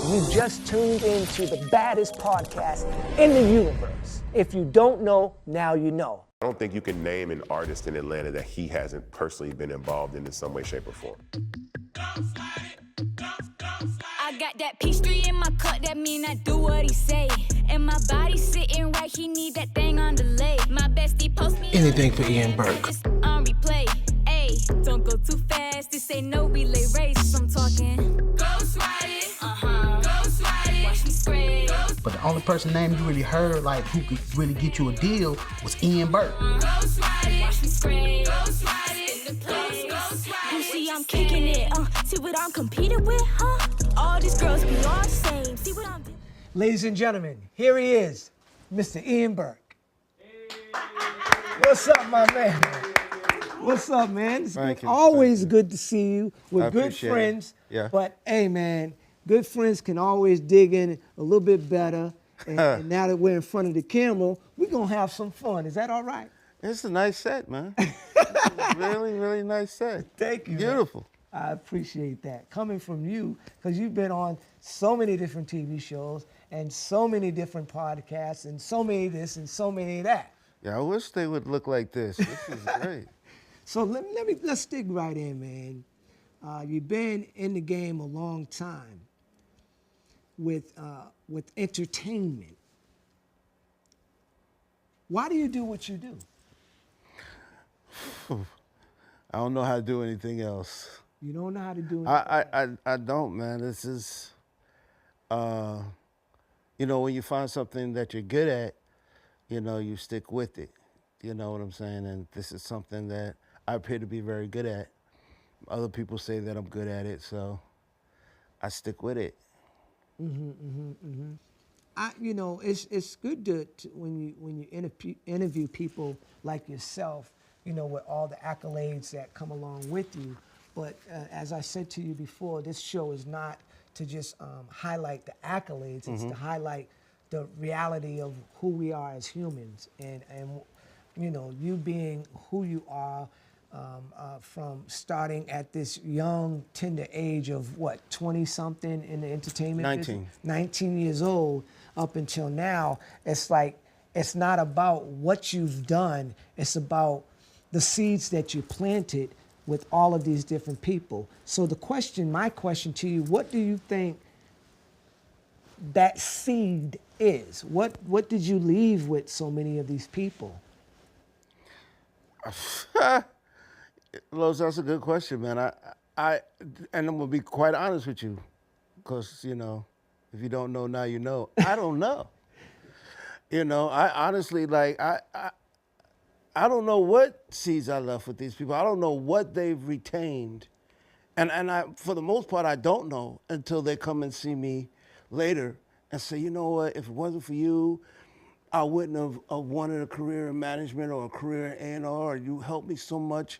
You just tuned into the baddest podcast in the universe. If you don't know, now you know. I don't think you can name an artist in Atlanta that he hasn't personally been involved in some way, shape, or form. I got that peachtree in my cup, that mean I do what he say. And my body sitting right, he need that thing on delay. My bestie post me anything for Ian Burke. On replay. Ayy, don't go too fast, this ain't no relay race. I'm talking ghost ride it, ghost ride it, watch me spray. But the only person name you really heard, like, who could really get you a deal was Ian Burke. Ghost ride it, watch me spray. Ghost ride it, in the place. Ghost ride it. You see I'm kicking it, see what I'm competing with, huh? All these girls be all the same, see what I'm doing. Ladies and gentlemen, here he is, Mr. Ian Burke. Hey. What's up, my man? What's up, man? It's always good to see you. We're good friends. Yeah. But, hey, man, good friends can always dig in a little bit better. And now that we're in front of the camera, we're going to have some fun. Is that all right? It's a nice set, man. Really, really nice set. Thank you. Beautiful. Man. I appreciate that. Coming from you, because you've been on so many different TV shows and so many different podcasts and so many this and so many that. Yeah, I wish they would look like this. This is great. So let's dig right in, man. You've been in the game a long time with entertainment. Why do you do what you do? I don't know how to do anything else. You don't know how to do anything I don't, man. This is, you know, when you find something that you're good at, you know, you stick with it. You know what I'm saying? And this is something that I appear to be very good at. Other people say that I'm good at it, so I stick with it. You know, it's good to when you interview people like yourself, you know, with all the accolades that come along with you. But as I said to you before, this show is not to just highlight the accolades. It's to highlight the reality of who we are as humans, and you know, you being who you are. From starting at this young, tender age of what, 20-something in the entertainment 19. business? 19 years old up until now. It's like, it's not about what you've done, it's about the seeds that you planted with all of these different people. So my question to you, what do you think that seed is? What did you leave with so many of these people? Los, that's a good question, man. And I'm gonna be quite honest with you, because, you know, if you don't know, now you know. I don't know. You know, I honestly, like, I don't know what seeds I left with these people. I don't know what they've retained. And I, for the most part, I don't know until they come and see me later and say, you know what, if it wasn't for you, I wouldn't have wanted a career in management or a career in A&R. You helped me so much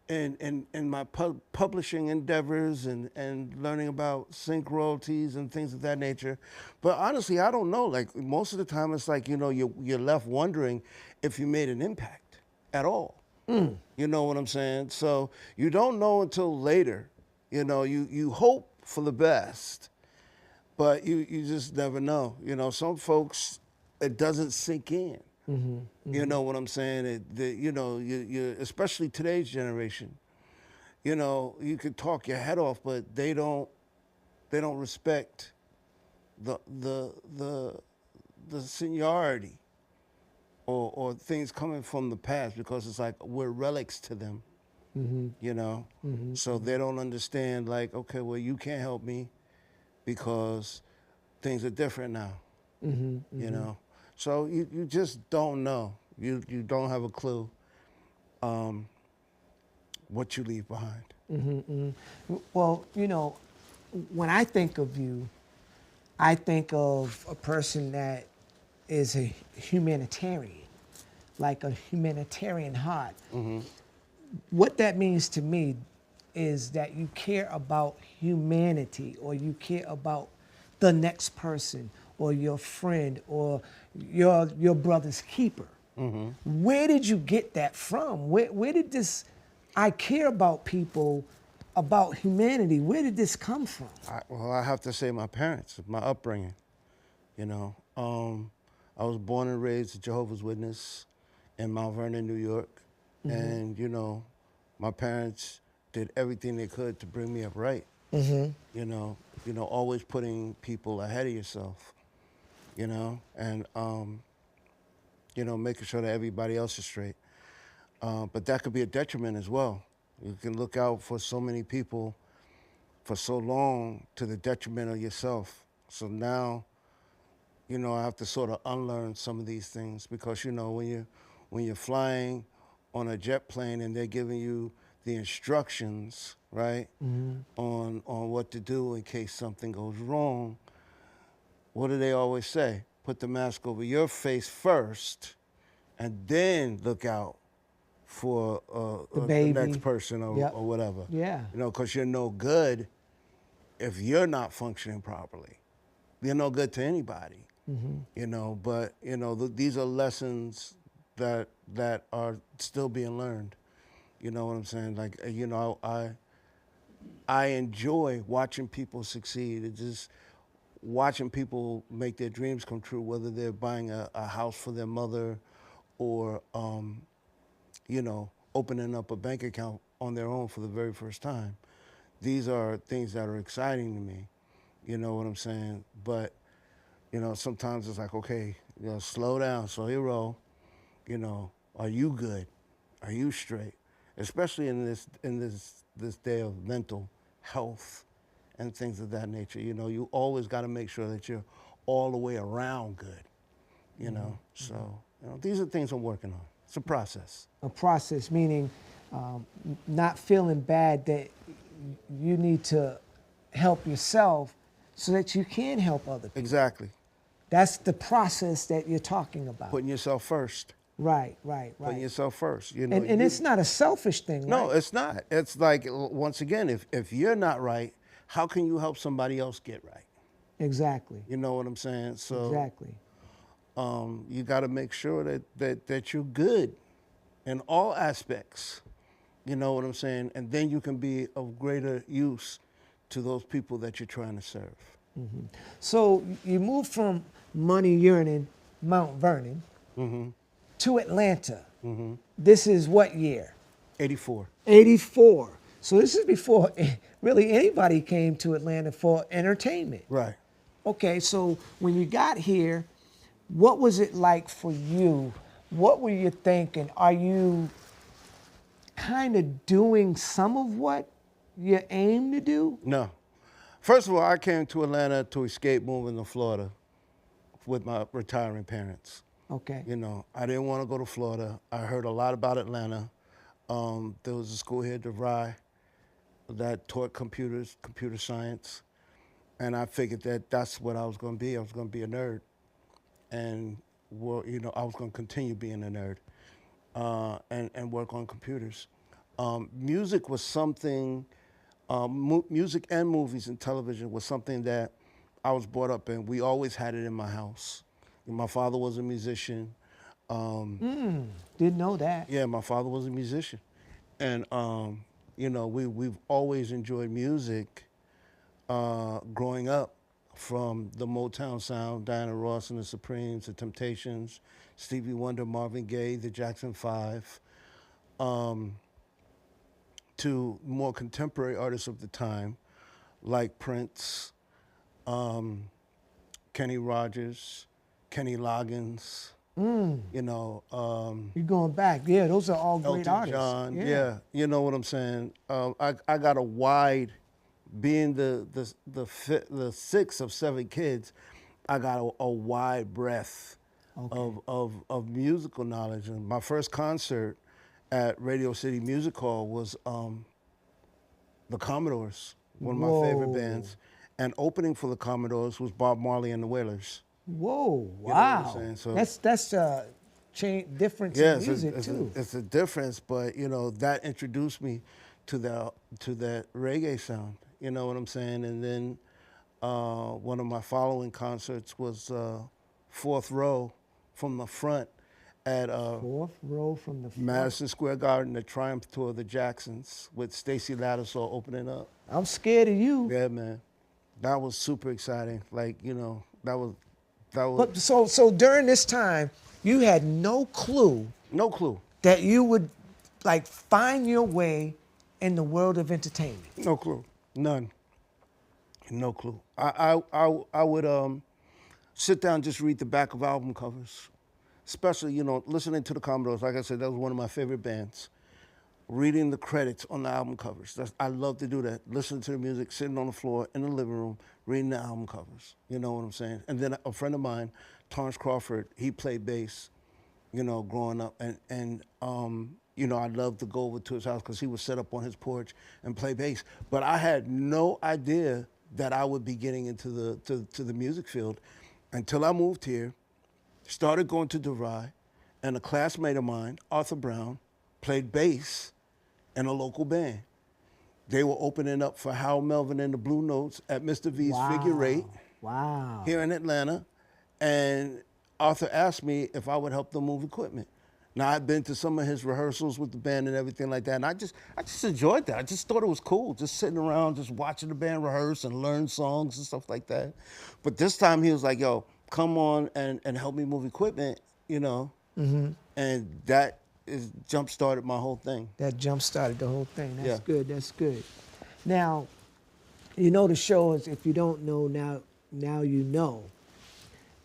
in my publishing endeavors and learning about sync royalties and things of that nature. But honestly, I don't know. Like, most of the time, it's like, you know, you're left wondering if you made an impact at all. You know what I'm saying? So you don't know until later. You know, you hope for the best, but you just never know. You know, some folks, it doesn't sink in. You know what I'm saying? You know, you especially today's generation. You know, you could talk your head off, but they don't respect the seniority or things coming from the past, because it's like we're relics to them. You know, so they don't understand. Like, okay, well, you can't help me because things are different now. You know. So you just don't know. You don't have a clue what you leave behind. Well, you know, when I think of you, I think of a person that is a humanitarian, like a humanitarian heart. What that means to me is that you care about humanity, or you care about the next person, or your friend, or your brother's keeper. Where did you get that from? Where did this, I care about people about humanity? Where did this come from? Well, I have to say my parents, my upbringing. You know, I was born and raised a Jehovah's Witness in Mount Vernon, New York. And, you know, my parents did everything they could to bring me up right. You know, always putting people ahead of yourself, you know, and, you know, making sure that everybody else is straight. But that could be a detriment as well. You can look out for so many people for so long to the detriment of yourself. So now, you know, I have to sort of unlearn some of these things because, you know, when you're flying on a jet plane and they're giving you the instructions, right, on what to do in case something goes wrong, what do they always say? Put the mask over your face first and then look out for the next person or whatever. Yeah. You know, because you're no good if you're not functioning properly. You're no good to anybody. You know, but, you know, these are lessons that are still being learned. You know what I'm saying? Like, you know, I enjoy watching people succeed. It's just watching people make their dreams come true, whether they're buying a house for their mother or, you know, opening up a bank account on their own for the very first time. These are things that are exciting to me. You know what I'm saying? But, you know, sometimes it's like, okay, you know, slow down, slow your roll. You know, are you good? Are you straight? Especially in this day of mental health and things of that nature. You know, you always got to make sure that you're all the way around good. You know, so you know, these are things I'm working on. It's a process. A process, meaning not feeling bad that you need to help yourself so that you can help other people. Exactly. That's the process that you're talking about. Putting yourself first. Right. Putting yourself first. You know, and it's not a selfish thing, no, right? it's not. It's like, once again, if you're not right, how can you help somebody else get right? Exactly. You know what I'm saying? So Exactly. You got to make sure that you're good in all aspects. You know what I'm saying? And then you can be of greater use to those people that you're trying to serve. So you moved from money earning Mount Vernon to Atlanta. This is what year? 84. 84. So this is before really anybody came to Atlanta for entertainment. Right. Okay, so when you got here, what was it like for you? What were you thinking? Are you kind of doing some of what you aim to do? No. First of all, I came to Atlanta to escape moving to Florida with my retiring parents. Okay. You know, I didn't want to go to Florida. I heard a lot about Atlanta. There was a school here, DeVry, that taught computer science. And I figured that that's what I was going to be. I was going to be a nerd. And, well, you know, I was going to continue being a nerd and work on computers. Music was something, music and movies and television was something that I was brought up in. We always had it in my house. My father was a musician. Didn't know that. Yeah, my father was a musician. And, you know, we've always enjoyed music growing up, from the Motown sound, Diana Ross and the Supremes, the Temptations, Stevie Wonder, Marvin Gaye, the Jackson 5, to more contemporary artists of the time, like Prince, Kenny Rogers, Kenny Loggins, you know. You're going back. Yeah, those are all great Elton artists. John, yeah, you know what I'm saying. I got a wide, being the sixth of 7 kids, I got a wide breadth of musical knowledge. And my first concert at Radio City Music Hall was the Commodores, one of my favorite bands. And opening for the Commodores was Bob Marley and the Wailers. Whoa! You know what I'm Wow. saying? So, That's a difference yeah, in music too. It's a difference, but you know that introduced me to that reggae sound. You know what I'm saying? And then one of my following concerts was 4th row from the front at 4th row from the front. Madison Square Garden, the Triumph Tour of the Jacksons with Stacey Lattisaw opening up. I'm scared of you. Yeah, man. That was super exciting. Like, you know, that was. But so during this time, you had no clue No clue. that you would like find your way in the world of entertainment. No clue. None. No clue. I would sit down and just read the back of album covers. Especially, you know, listening to the Commodores. Like I said, that was one of my favorite bands. Reading the credits on the album covers. I love to do that. Listening to the music, sitting on the floor in the living room, reading the album covers. You know what I'm saying? And then a friend of mine, Torrance Crawford, he played bass, you know, growing up. And you know, I'd love to go over to his house because he would sit up on his porch and play bass. But I had no idea that I would be getting into the music field until I moved here, started going to DeVry, and a classmate of mine, Arthur Brown, played bass in a local band. They were opening up for Hal Melvin and the Blue Notes at Mr. V's Figure 8 Wow. here in Atlanta. And Arthur asked me if I would help them move equipment. Now, I'd been to some of his rehearsals with the band and everything like that, and I just enjoyed that. I just thought it was cool, just sitting around, just watching the band rehearse and learn songs and stuff like that. But this time he was like, yo, come on and help me move equipment, you know? And that jump-started my whole thing. That jump-started the whole thing. That's Yeah. good, that's good. Now, you know the show is, if you don't know now you know.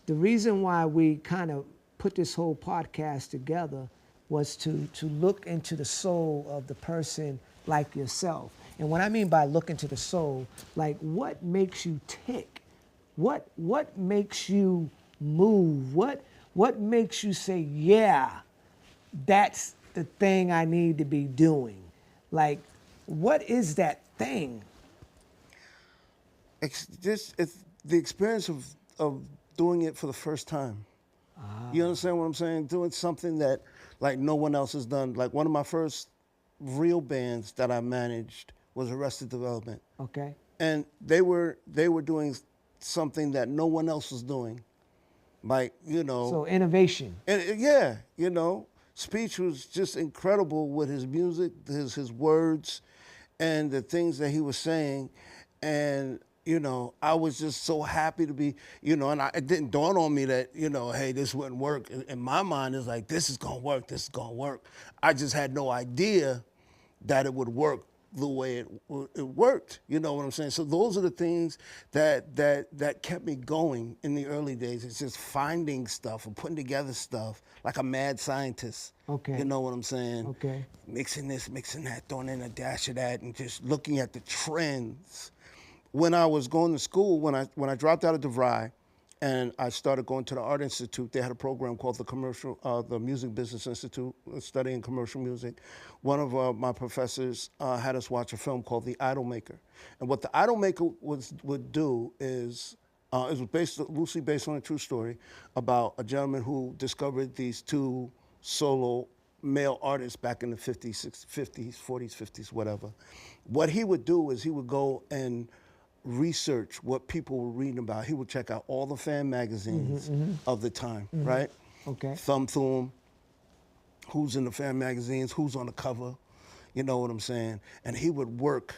The reason why we kind of put this whole podcast together was to look into the soul of the person like yourself. And what I mean by look into the soul, like what makes you tick? What makes you move? What makes you say, yeah, that's the thing I need to be doing? Like, what is that thing? It's the experience of doing it for the first time. You understand what I'm saying? Doing something that like no one else has done. Like one of my first real bands that I managed was Arrested Development. Okay. And they were doing something that no one else was doing. Like, you know. So innovation. And yeah, you know, Speech was just incredible with his music, his words, and the things that he was saying. And you know, I was just so happy to be, you know, and it didn't dawn on me that, you know, hey, this wouldn't work. In my mind, it's like, this is gonna work, this is gonna work. I just had no idea that it would work the way it worked, you know what I'm saying? So those are the things that kept me going in the early days. It's just finding stuff and putting together stuff like a mad scientist. Okay. You know what I'm saying? Okay. Mixing this, mixing that, throwing in a dash of that, and just looking at the trends. When I was going to school, when I dropped out of DeVry, and I started going to the Art Institute, they had a program called the Music Business Institute, studying commercial music. One of my professors had us watch a film called The Idolmaker. And what The Idolmaker would do is, it was loosely based on a true story about a gentleman who discovered these two solo male artists back in the 50s, 40s, 50s, whatever. What he would do is he would go and research what people were reading about. He would check out all the fan magazines of the time, right? Okay. Thumb through them, who's in the fan magazines, who's on the cover, you know what I'm saying? And he would work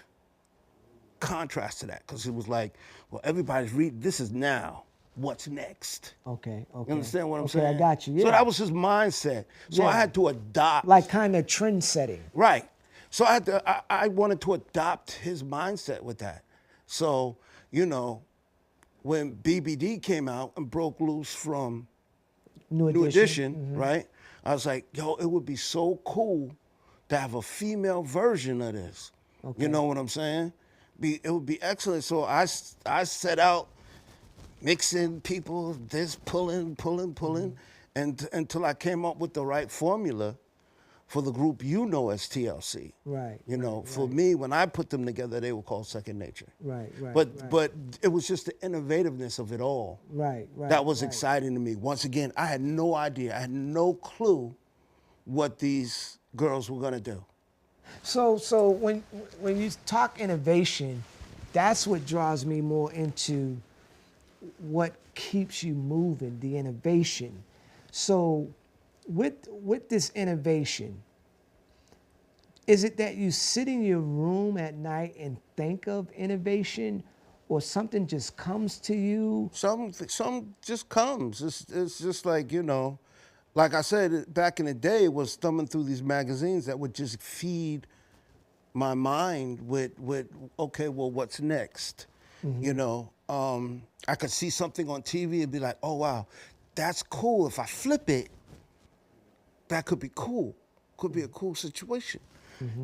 contrast to that, because it was like, well, everybody's reading, this is now, what's next? Okay. You understand what I'm okay, saying? I got you. Yeah. So that was his mindset. So I had to adopt. Like kind of trend setting. Right. So I wanted to adopt his mindset with that. So, you know, when BBD came out and broke loose from New Edition, right? I was like, yo, it would be so cool to have a female version of this. Okay. You know what I'm saying? It would be excellent. So I set out mixing people, this pulling, and until I came up with the right formula for the group you know as TLC. Right. You know, for me, when I put them together, they were called Second Nature. Right. But it was just the innovativeness of it all. Right. That was exciting to me. Once again, I had no idea. I had no clue what these girls were gonna do. So when you talk innovation, that's what draws me more into what keeps you moving, the innovation. So with this innovation, is it that you sit in your room at night and think of innovation, or something just comes to you? Some just comes. It's just like, you know, like I said, back in the day, it was thumbing through these magazines that would just feed my mind with okay, well, what's next? You know, I could see something on TV and be like, oh, wow, that's cool. If I flip it, that could be cool. Could be a cool situation.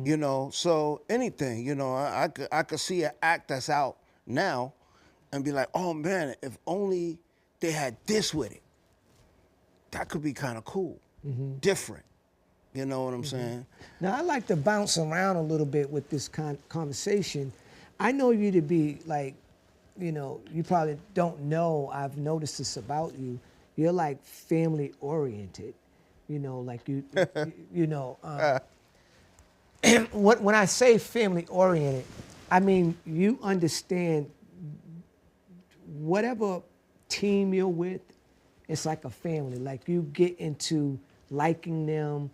You know, so anything, you know, I could see an act that's out now and be like, oh man, if only they had this with it. That could be kind of cool, different. You know what I'm saying? Now, I like to bounce around a little bit with this conversation. I know you to be like, you know, you probably don't know, I've noticed this about you. You're like family oriented, you know, like you know. When I say family oriented, I mean you understand whatever team you're with, it's like a family. Like you get into liking them,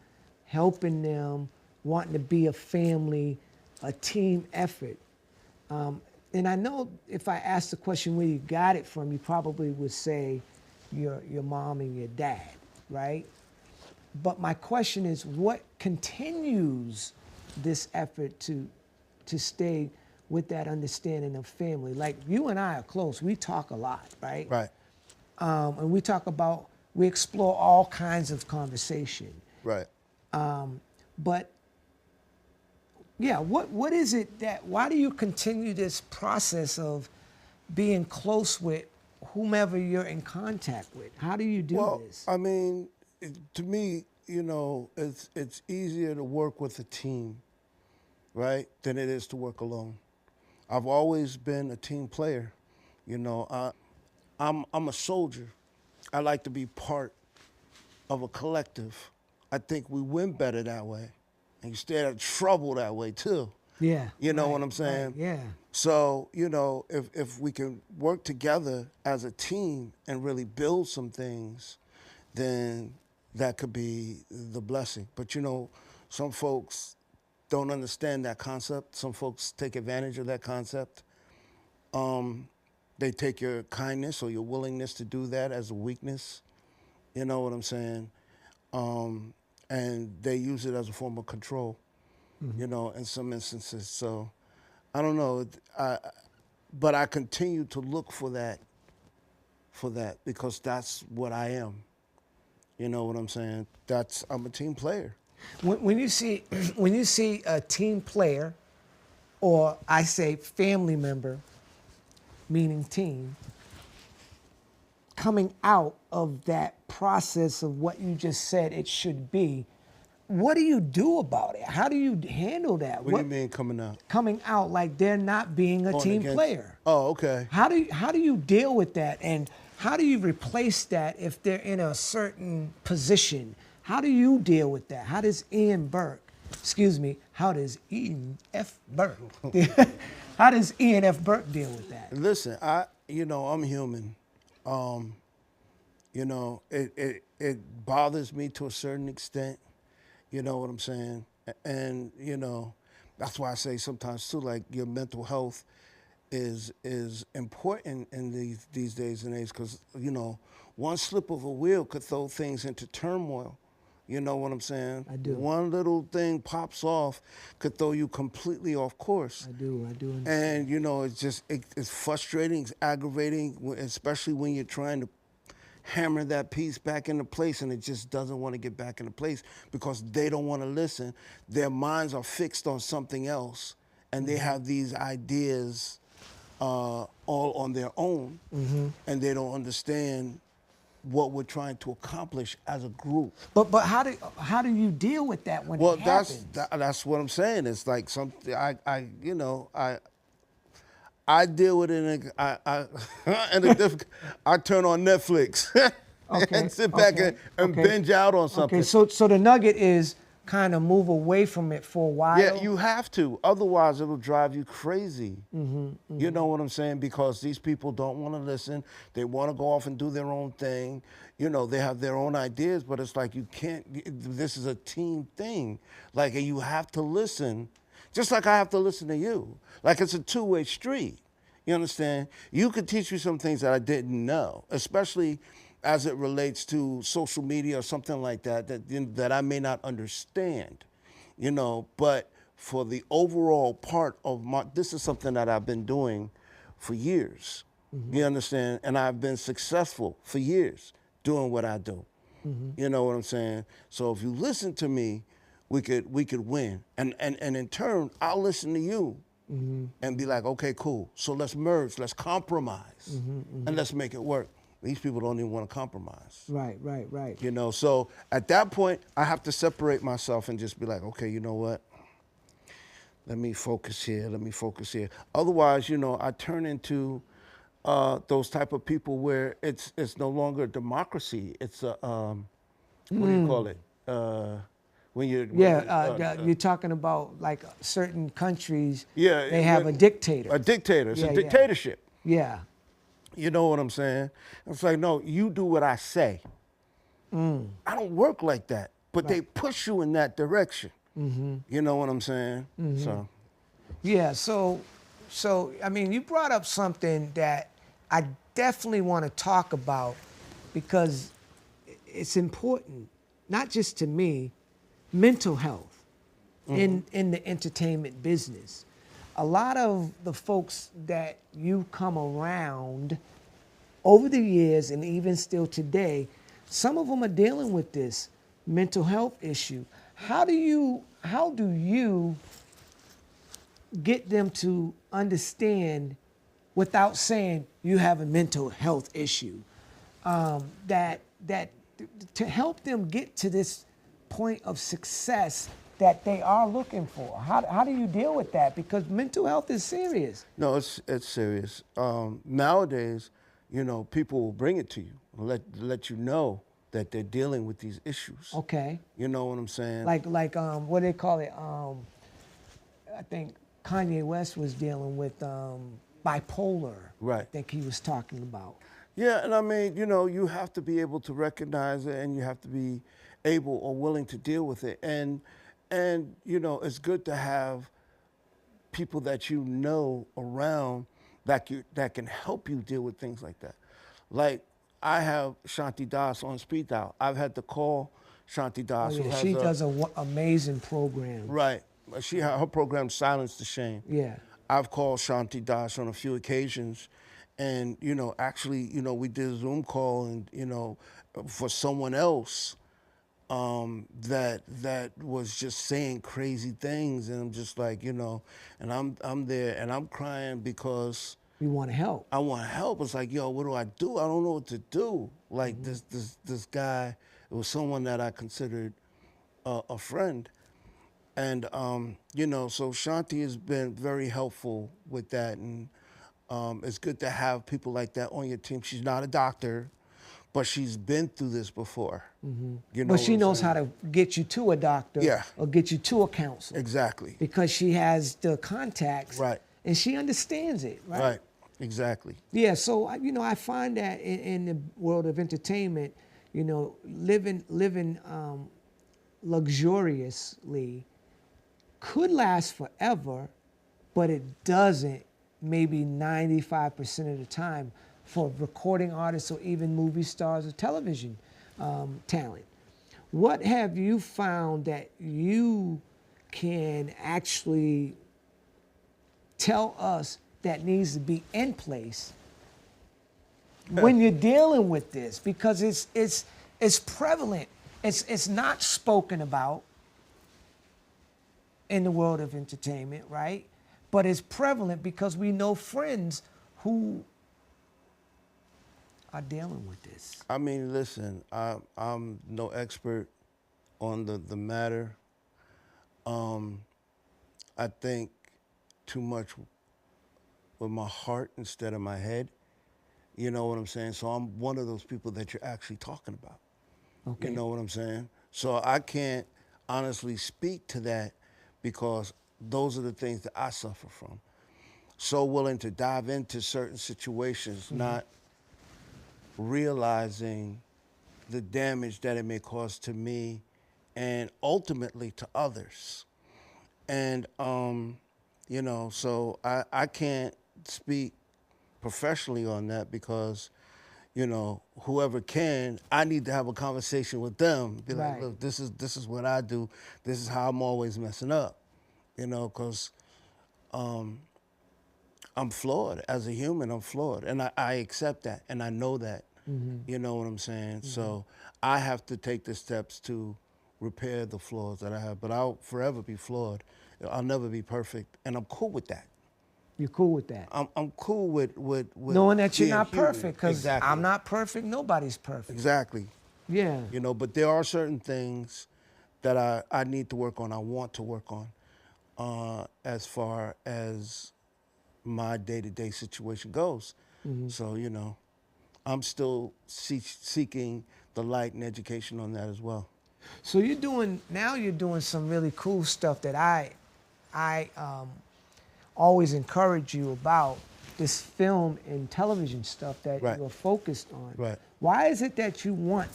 helping them, wanting to be a family, a team effort. And I know if I asked the question where you got it from, you probably would say your mom and your dad, right? But my question is, what continues this effort to stay with that understanding of family? Like you and I are close. We talk a lot, right? Right. And we explore all kinds of conversation. Right. But yeah, what is it why do you continue this process of being close with whomever you're in contact with? How do you do this? I mean, to me, you know, it's easier to work with a team, right, than it is to work alone. I've always been a team player. You know, I'm a soldier. I like to be part of a collective. I think we win better that way. And you stay out of trouble that way too. Yeah. You know what I'm saying? Right, yeah. So, you know, if we can work together as a team and really build some things, then that could be the blessing. But, you know, some folks don't understand that concept. Some folks take advantage of that concept. They take your kindness or your willingness to do that as a weakness. You know what I'm saying? And they use it as a form of control, you know, in some instances. So I don't know, but I continue to look for that because that's what I am. You know what I'm saying? I'm a team player. When you see a team player, or I say family member, meaning team, coming out of that process of what you just said it should be, what do you do about it? How do you handle that? What do you mean coming out? Coming out like they're not being a team player. Oh, okay. How do you deal with that, and how do you replace that if they're in a certain position? How do you deal with that? How does Ian F. Burke, how does Ian F. Burke deal with that? Listen, I'm human. You know, it bothers me to a certain extent. You know what I'm saying? And, you know, that's why I say sometimes too, like your mental health is important in these days and age, because, you know, one slip of a wheel could throw things into turmoil. You know what I'm saying? I do. One little thing pops off could throw you completely off course. I do understand. And, you know, it's frustrating, it's aggravating, especially when you're trying to hammer that piece back into place and it just doesn't want to get back into place because they don't want to listen. Their minds are fixed on something else, and they have these ideas all on their own, and they don't understand what we're trying to accomplish as a group. But how do you deal with that when it happens? That's what I'm saying. It's like something I deal with it I turn on Netflix and sit back and binge out on something. Okay, so the nugget is kind of move away from it for a while. Yeah, you have to. Otherwise, it'll drive you crazy. You know what I'm saying? Because these people don't want to listen. They want to go off and do their own thing. You know, they have their own ideas, but it's like you can't. This is a team thing. Like, you have to listen, just like I have to listen to you. Like, it's a two-way street. You understand? You could teach me some things that I didn't know, especially as it relates to social media or something like that, that I may not understand, you know, but for the overall part of this is something that I've been doing for years, you understand? And I've been successful for years doing what I do, you know what I'm saying? So if you listen to me, we could win. And in turn, I'll listen to you and be like, okay, cool. So let's merge, let's compromise, and let's make it work. These people don't even want to compromise. Right. You know, so at that point, I have to separate myself and just be like, okay, you know what? Let me focus here, Otherwise, you know, I turn into those type of people where it's no longer a democracy. It's a, what do you call it? When you're... You're talking about like certain countries, yeah, they have a dictator. A dictator, it's a dictatorship. Yeah. You know what I'm saying? It's like, no, you do what I say. I don't work like that, but they push you in that direction. You know what I'm saying? So. Yeah, so I mean, you brought up something that I definitely want to talk about because it's important, not just to me, mental health in the entertainment business. A lot of the folks that you come around over the years and even still today, some of them are dealing with this mental health issue. How do you get them to understand without saying you have a mental health issue, that to help them get to this point of success that they are looking for? How do you deal with that? Because mental health is serious. No, it's serious. Nowadays, you know, people will bring it to you, let you know that they're dealing with these issues. Okay. You know what I'm saying? Like what do they call it? I think Kanye West was dealing with bipolar. Right. I think he was talking about. Yeah, and I mean, you know, you have to be able to recognize it, and you have to be able or willing to deal with it. And you know, it's good to have people that you know around that can help you deal with things like that. Like, I have Shanti Das on speed dial. I've had to call Shanti Das. Oh, yeah. She does an amazing program. Right. Her program, Silence the Shame. Yeah. I've called Shanti Das on a few occasions, and, you know, actually, you know, we did a Zoom call, and, you know, for someone else that was just saying crazy things, and I'm just like, you know, and I'm there and I'm crying because you want to help. I want to help. It's like, yo, what do I do? I don't know what to do. Like, this guy, it was someone that I considered a friend, and you know, so Shanti has been very helpful with that, and it's good to have people like that on your team. She's not a doctor, but she's been through this before. You know, but she knows how to get you to a doctor, or get you to a counselor. Exactly. Because she has the contacts, right, and she understands it, right? Right. Exactly. Yeah. So you know, I find that in the world of entertainment, you know, living luxuriously could last forever, but it doesn't. Maybe 95% of the time for recording artists or even movie stars or television talent. What have you found that you can actually tell us that needs to be in place when you're dealing with this? Because it's prevalent. It's not spoken about in the world of entertainment, right? But it's prevalent because we know friends who are dealing with this. I mean, listen, I'm no expert on the matter. I think too much with my heart instead of my head. You know what I'm saying? So I'm one of those people that you're actually talking about. Okay. You know what I'm saying? So I can't honestly speak to that because those are the things that I suffer from. So willing to dive into certain situations, not realizing the damage that it may cause to me and ultimately to others. And, you know, so I can't speak professionally on that because, you know, whoever can, I need to have a conversation with them. Be like, Right. look, this is what I do. This is how I'm always messing up, you know, because I'm flawed. As a human, I'm flawed. And I accept that and I know that. You know what I'm saying? So I have to take the steps to repair the flaws that I have. But I'll forever be flawed. I'll never be perfect. And I'm cool with that. You're cool with that. I'm cool with Knowing that you're being not human. perfect, because Exactly. I'm not perfect, nobody's perfect. Exactly. Yeah. You know, but there are certain things that I need to work on, I want to work on, as far as my day-to-day situation goes. So, you know, I'm still seeking the light and education on that as well. So you're doing some really cool stuff that I always encourage you about, this film and television stuff that Right. you're focused on. Right. Why is it that you want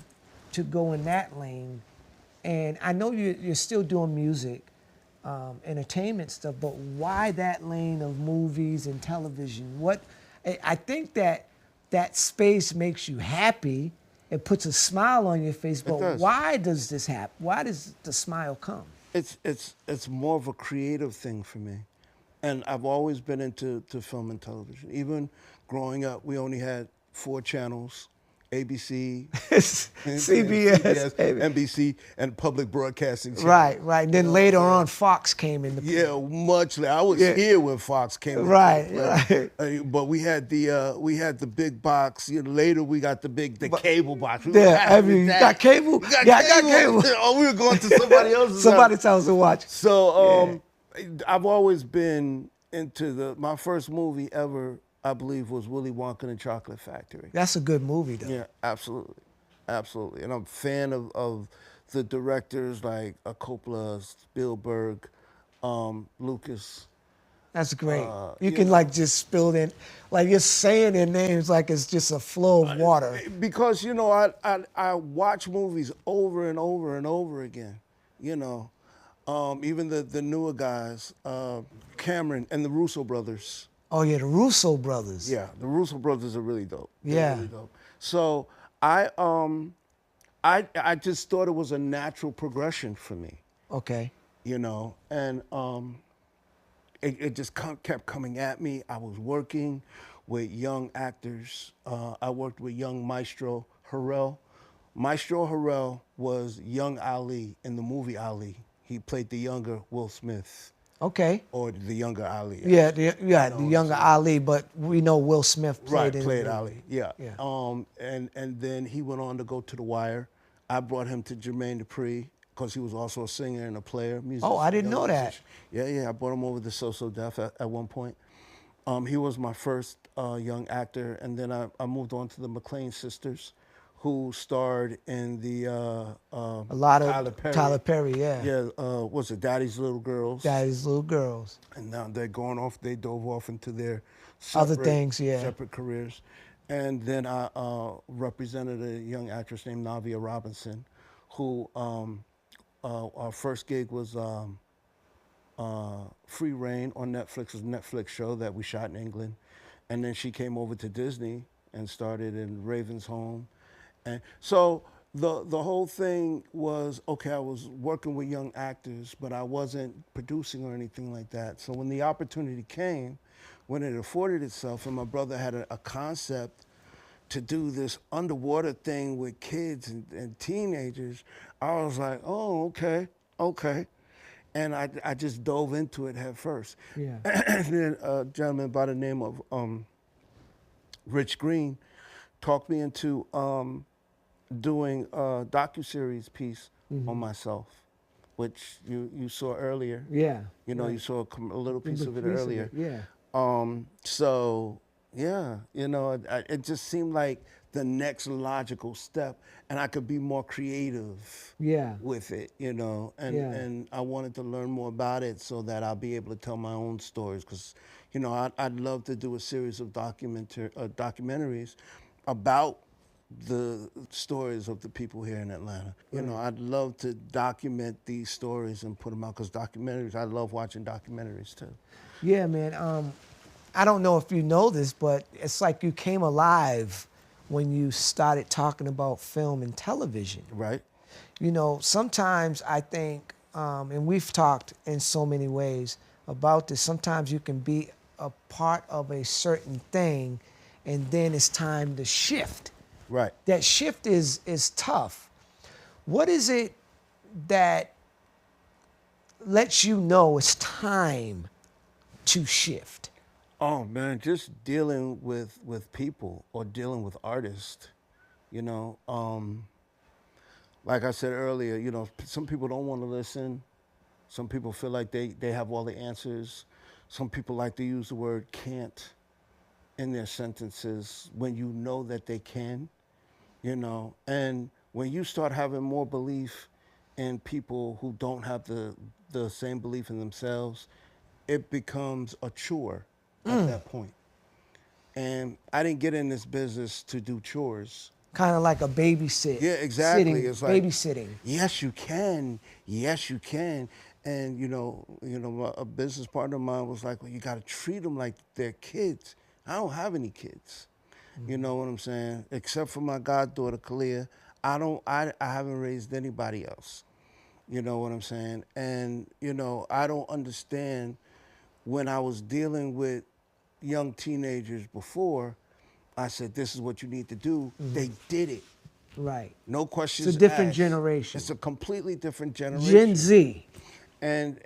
to go in that lane? And I know you're still doing music, entertainment stuff, but why that lane of movies and television? I think that space makes you happy. It puts a smile on your face, but does. why does this happen? Why does the smile come? It's more of a creative thing for me. And I've always been into film and television. Even growing up, we only had 4 channels: ABC, CBS, NBC, and public broadcasting channel. Right. And then later on, Fox came into play. Yeah, much later. I was Yeah. here when Fox came. Right, into play. But we had the big box. You know, later we got the cable box. We were Yeah, happy with you that. got cable? Yeah, I got cable. Oh, we were going to somebody else's. Somebody's house to watch. So I've always been into my first movie ever, I believe, was Willy Wonka and the Chocolate Factory. That's a good movie, though. Yeah, absolutely. And I'm a fan of the directors like Coppola, Spielberg, Lucas. That's great. you You can know. like just spill in, like you're saying their names like it's just a flow of water. Because, you know, I watch movies over and over and over again, you know. Even the newer guys, Cameron and the Russo brothers. Oh yeah, the Russo brothers. Yeah, the Russo brothers are really dope. They're Yeah. really dope. So I just thought it was a natural progression for me, Okay. you know, and it just kept coming at me. I was working with young actors. I worked with young Maestro Harrell. Maestro Harrell was young Ali in the movie Ali. He played the younger Will Smith, Okay. or the younger Ali. Yeah, the younger Ali, but we know Will Smith played in Played the Ali. Yeah. Yeah. And then he went on to go to The Wire. I brought him to Jermaine Dupri because he was also a singer and a player. Musician, Oh, I didn't know that. Yeah. I brought him over to SoSoDef at one point. He was my first young actor, and then I moved on to the McLean sisters, who starred in the A lot of Tyler Perry, yeah. Yeah, what's it, Daddy's Little Girls? Daddy's Little Girls. And now they're going off, they dove off into their Other separate, things, yeah. separate careers. And then I represented a young actress named Navia Robinson, who our first gig was Free Reign on Netflix. It was a Netflix show that we shot in England. And then she came over to Disney and started in Raven's Home. And so the whole thing was, okay, I was working with young actors, but I wasn't producing or anything like that. So when the opportunity came, when it afforded itself, and my brother had a concept to do this underwater thing with kids and teenagers, I was like, oh, okay. And I just dove into it head first. Yeah. And then a gentleman by the name of Rich Green talked me into doing a docuseries piece on myself, which you saw earlier. Yeah. You know, right. you saw a little piece of it Piece of earlier. it, yeah. So yeah, you know, it just seemed like the next logical step, and I could be more creative Yeah. with it, you know. And Yeah. and I wanted to learn more about it so that I'll be able to tell my own stories. Because, you know, I'd love to do a series of documentaries about the stories of the people here in Atlanta. You know, I'd love to document these stories and put them out, because documentaries, I love watching documentaries too. Yeah, man. I don't know if you know this, but it's like you came alive when you started talking about film and television. Right? You know, sometimes I think, and we've talked in so many ways about this, sometimes you can be a part of a certain thing and then it's time to shift. Right. That shift is tough. What is it that lets you know it's time to shift? Oh man, just dealing with people or dealing with artists, you know. Like I said earlier, you know, some people don't want to listen. Some people feel like they have all the answers. Some people like to use the word can't in their sentences when you know that they can, you know. And when you start having more belief in people who don't have the same belief in themselves, it becomes a chore at that point. And I didn't get in this business to do chores. Kind of like a babysit. Yeah, exactly. Sitting, It's like babysitting. Yes, you can. Yes, you can. And you know, a business partner of mine was like, "Well, you got to treat them like they're kids." I don't have any kids. You know what I'm saying? Except for my goddaughter, Kalia. I haven't raised anybody else. You know what I'm saying? And you know, I don't understand when I was dealing with young teenagers before. I said, "This is what you need to do." They did it. Right. No questions It's a different asked. generation. It's a completely different generation. Gen Z And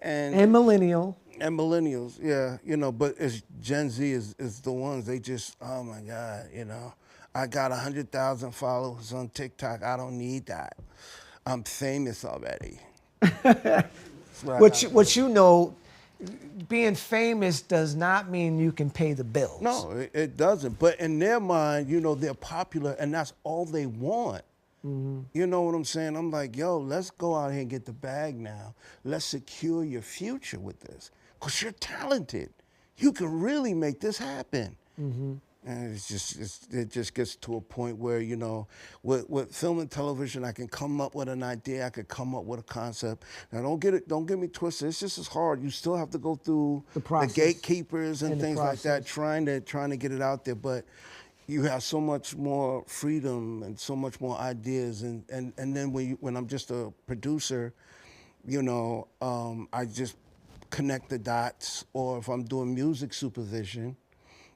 millennial. and millennials, yeah, you know, but it's Gen Z is the ones, they just, oh my God, you know, I got 100,000 followers on TikTok. I don't need that. I'm famous already. What you know, being famous does not mean you can pay the bills. No, it doesn't. But in their mind, you know, they're popular and that's all they want. You know what I'm saying? I'm like, yo, let's go out here and get the bag now. Let's secure your future with this. Because you're talented. You can really make this happen. And it just gets to a point where, you know, with film and television, I can come up with an idea, I could come up with a concept. Now don't get me twisted. It's just as hard. You still have to go through the gatekeepers and things like that, trying to get it out there. But you have so much more freedom and so much more ideas. And then when I'm just a producer, you know, I just connect the dots. Or if I'm doing music supervision,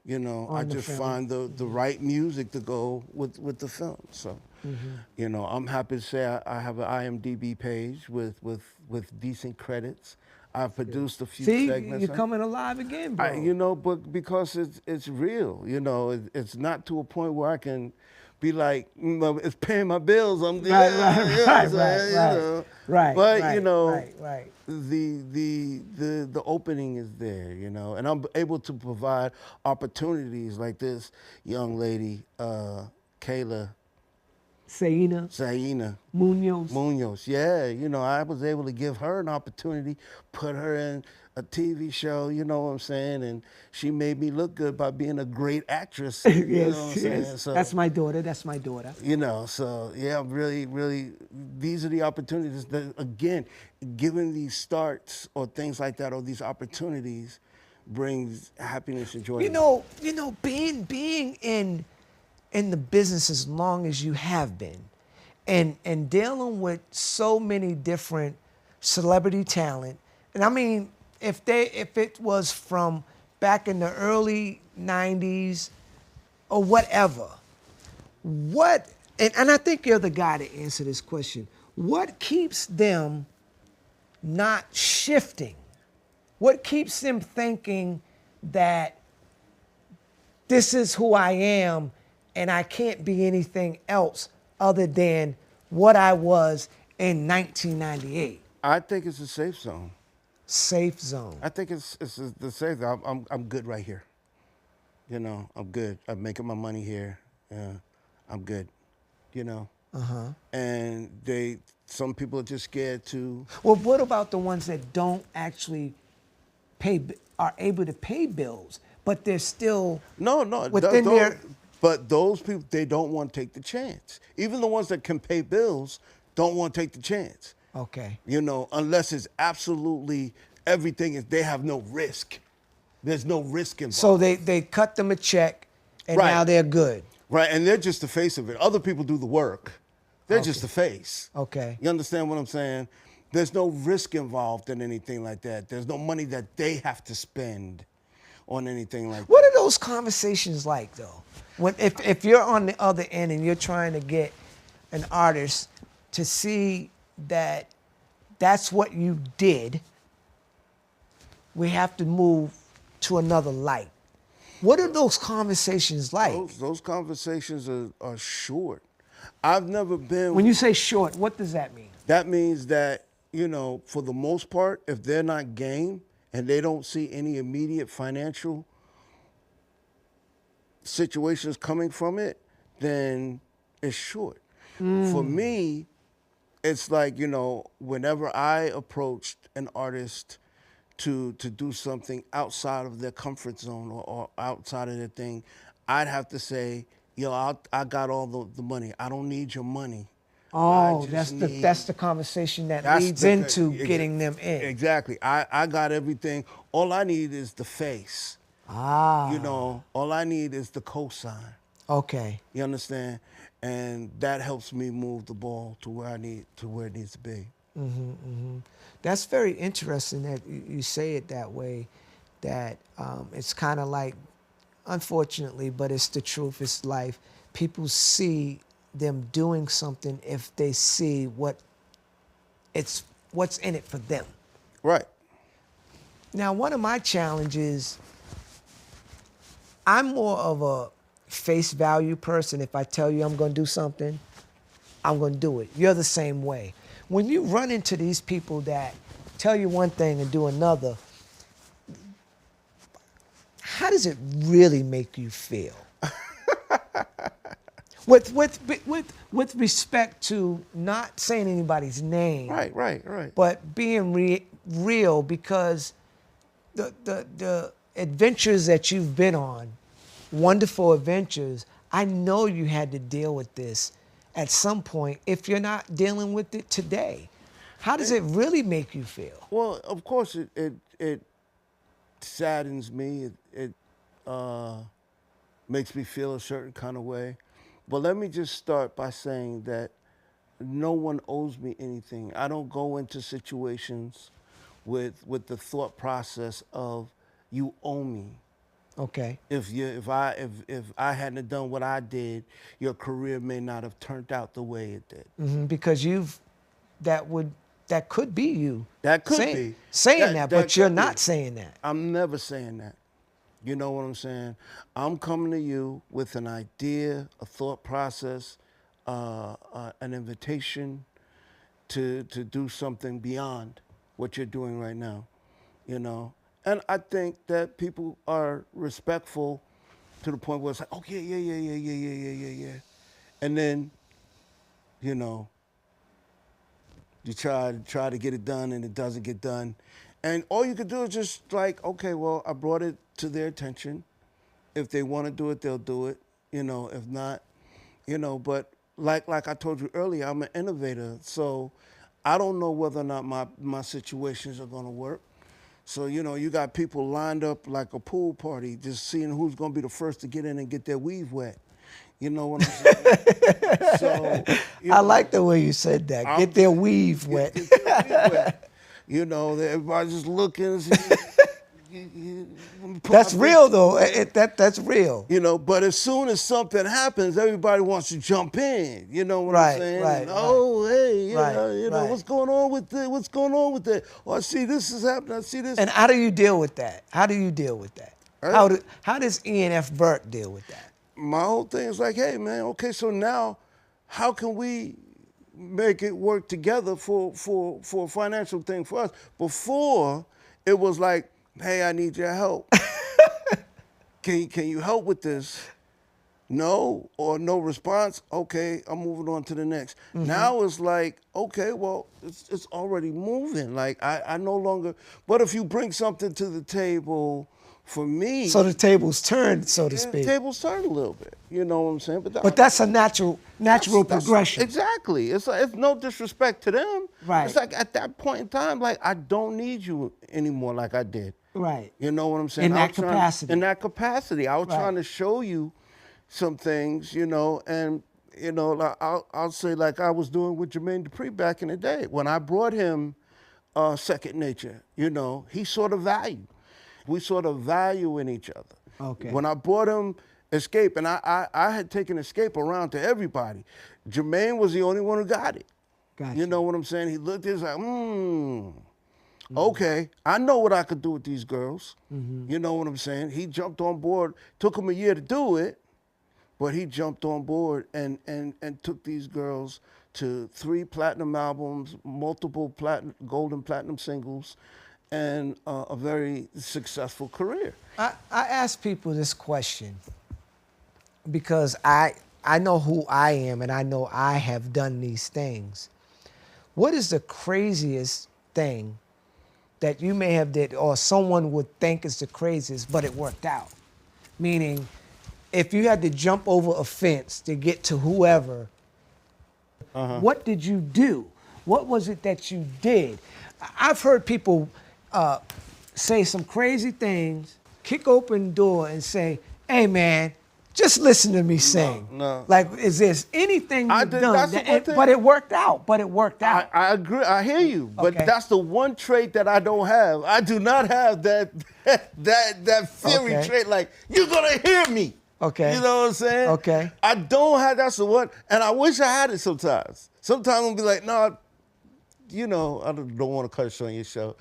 you know, I just find the right music to go with the film. So, you know, I'm happy to say I have an IMDb page with decent credits. I've produced a few segments. See, you're coming alive again, bro. You know, but because it's real, you know, it's not to a point where I can be like, it's paying my bills. I'm Right. But you know, the opening is there, you know, and I'm able to provide opportunities like this young lady, Kayla. Seina Muñoz. Yeah, you know, I was able to give her an opportunity, put her in a TV show, you know what I'm saying? And she made me look good by being a great actress. You know what I'm saying? So, that's my daughter. you know, so yeah, really, these are the opportunities that, again, giving these starts or things like that or these opportunities brings happiness and joy. You know, being in the business as long as you have been and dealing with so many different celebrity talent. And I mean, if it was from back in the early 90s or whatever, and I think you're the guy to answer this question. What keeps them not shifting? What keeps them thinking that this is who I am and I can't be anything else other than what I was in 1998? I think it's a safe zone. Safe zone. I think it's the safe zone. I'm good right here. You know, I'm good. I'm making my money here. Yeah. I'm good, you know. And some people are just scared to. Well, what about the ones that don't actually are able to pay bills, but they're still No, within their. But those people, they don't want to take the chance. Even the ones that can pay bills don't want to take the chance. Okay. You know, unless it's absolutely everything is, they have no risk. There's no risk involved. So they cut them a check, and Right. now they're good. Right, and they're just the face of it. Other people do the work. They're just the face. Okay. You understand what I'm saying? There's no risk involved in anything like that. There's no money that they have to spend on anything like What that. are those conversations like, though? When if you're on the other end and you're trying to get an artist to see that that's what you did, we have to move to another light. What are those conversations like? Those conversations are short. I've never been. When you say short, what does that mean? That means that, you know, for the most part, if they're not game and they don't see any immediate financial situations coming from it, then it's short. For me, it's like, you know, whenever I approached an artist to do something outside of their comfort zone or outside of their thing, I'd have to say, yo, I got all the money. I don't need your money. Oh, I that's just the conversation that That's leads the- into exa- getting them in. Exactly. I got everything. All I need is the face. Ah. You know, all I need is the cosign. Okay. You understand? And that helps me move the ball to where it needs to be. That's very interesting that you say it that way, that it's kind of like, unfortunately, but it's the truth, it's life. People see them doing something if they see what's in it for them. Right. Now, one of my challenges, I'm more of a face value person. If I tell you I'm going to do something, I'm going to do it. You're the same way. When you run into these people that tell you one thing and do another, how does it really make you feel? With respect to not saying anybody's name. Right. But being real, because the adventures that you've been on, wonderful adventures, I know you had to deal with this at some point if you're not dealing with it today. How does it really make you feel? Well, of course, it saddens me. It makes me feel a certain kind of way. But let me just start by saying that no one owes me anything. I don't go into situations with the thought process of you owe me. Okay. If I hadn't done what I did, your career may not have turned out the way it did. Because that could be you. That could saying, be. Saying that, but you're could not be. saying that. I'm never saying that. You know what I'm saying? I'm coming to you with an idea, a thought process, an invitation to do something beyond what you're doing right now, you know? And I think that people are respectful to the point where it's like, oh, yeah. And then, you know, you try to get it done and it doesn't get done. And all you could do is just like, okay, well, I brought it to their attention. If they want to do it, they'll do it. You know, if not, you know, but like I told you earlier, I'm an innovator. So I don't know whether or not my situations are going to work. So, you know, you got people lined up like a pool party, just seeing who's going to be the first to get in and get their weave wet. You know what I'm saying? So, I like the way you said that. Get their weave wet. Get their weave wet. You know, everybody's just looking. That's real, though. That's real. You know, but as soon as something happens, everybody wants to jump in. You know what I'm saying? Right. Oh, hey, you know, right. what's going on with it? What's going on with it? Oh, I see this is happening. I see this. And how do you deal with that? How do you deal with that? How does Ian F. Burke deal with that? My whole thing is like, hey, man, okay, so now how can we make it work together for a financial thing for us? Before, it was like, hey, I need your help. Can you help with this? no or no response, okay, I'm moving on to the next. Now it's like, okay, well, it's already moving. Like I no longer, but if you bring something to the table for me. So the tables turned, so to the speak. tables turn a little bit, you know what I'm saying? But that's a natural progression. Exactly. It's no disrespect to them. Right. It's like at that point in time, like I don't need you anymore like I did. Right. You know what I'm saying? In that capacity. In that capacity. I was Right. trying to show you some things, you know, and, you know, like, I'll say like I was doing with Jermaine Dupri back in the day. When I brought him Second Nature, you know, he saw the value. We saw the value in each other. Okay. When I brought him Xscape, and I had taken Xscape around to everybody, Jermaine was the only one who got it. Gotcha. You know what I'm saying? He looked at it, like, okay, I know what I could do with these girls. You know what I'm saying? He jumped on board. Took him a year to do it, but he jumped on board and took these girls to 3 platinum albums, multiple gold and platinum singles, and a very successful career. I ask people this question because I know who I am and I know I have done these things. What is the craziest thing that you may have did or someone would think is the craziest, but it worked out? Meaning, if you had to jump over a fence to get to whoever, what did you do? What was it that you did? I've heard people say some crazy things, kick open the door and say, hey man, just listen to me sing. No. Like, is there anything you've done? That's the one thing. But it worked out, I agree, I hear you, but Okay. that's the one trait that I don't have. I do not have that theory Okay. trait, like, you're gonna hear me. Okay. You know what I'm saying? Okay. I don't have, that's the one, and I wish I had it sometimes. Sometimes I'll be like, no, you know, I don't want to cuss on your show.